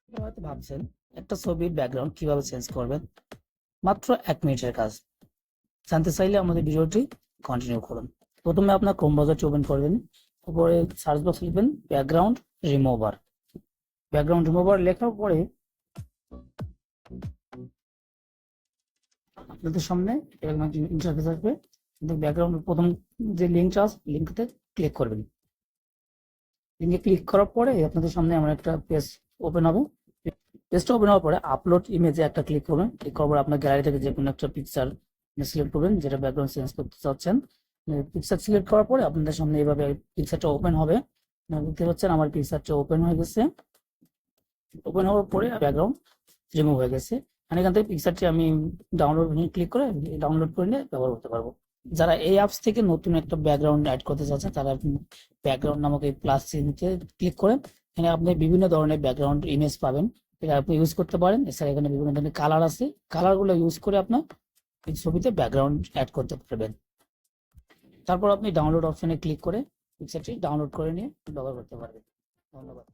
হয়তো ভাবছেন একটা ছবির ব্যাকগ্রাউন্ড কিভাবে চেঞ্জ করবেন। মাত্র 1 মিনিটের কাজ। জানতে চাইলে আমাদের ভিডিওটি কন্টিনিউ করুন। প্রথমে আপনার ক্রোম ব্রাউজারটি ওপেন করবেন। তারপরে সার্চ বক্স লিখবেন ব্যাকগ্রাউন্ড রিমুভার। ব্যাকগ্রাউন্ড রিমুভার লেখার পরে আপনাদের সামনে এরকম একটা ইন্টারফেস আসবে। কিন্তু ব্যাকগ্রাউন্ড প্রথম যে লিঙ্কটা আছে লিঙ্কতে ক্লিক করবেন। লিঙ্কে ক্লিক করার পরে আপনাদের সামনে আমার একটা পেজ ওপেন হবে। পেজটা ওপেন হওয়ার পরে আপলোড ইমেজে একটা ক্লিক করবেন। ক্লিক করার পরে আপনার গ্যালারি থেকে যে কোনো একটা পিকচার সিলেক্ট করবেন যেটা ব্যাকগ্রাউন্ড চেঞ্জ করতে চাচ্ছেন। পিকচার সিলেক্ট করার পরে আপনাদের সামনে এইভাবে পিকচারটা ওপেন হবে। দেখতে পাচ্ছেন আমার পিকচারটা ওপেন হয়ে গেছে। ওপেন হওয়ার পরে ব্যাকগ্রাউন্ড রিমুভ হয়ে গেছে। মানে এখান থেকে পিকচারটি আমি ডাউনলোড ক্লিক করে ডাউনলোড করে নিয়ে ব্যবহার করতে পারবো। যারা এই অ্যাপস থেকে নতুন একটা ব্যাকগ্রাউন্ড অ্যাড করতে চাচ্ছেন তারা ব্যাকগ্রাউন্ড নামক এই প্লাস চিহ্নতে ক্লিক করে এখানে আপনি বিভিন্ন ধরনের ব্যাকগ্রাউন্ড ইমেজ পাবেন। এটা আপনি ইউজ করতে পারেন। এছাড়া এখানে বিভিন্ন ধরনের কালার আছে, কালারগুলো ইউজ করে আপনার এই ছবিতে ব্যাকগ্রাউন্ড অ্যাড করতে পারবেন। তারপর আপনি ডাউনলোড অপশনে ক্লিক করে পিকচারটি ডাউনলোড করে নিয়ে ব্যবহার করতে পারবেন। ধন্যবাদ।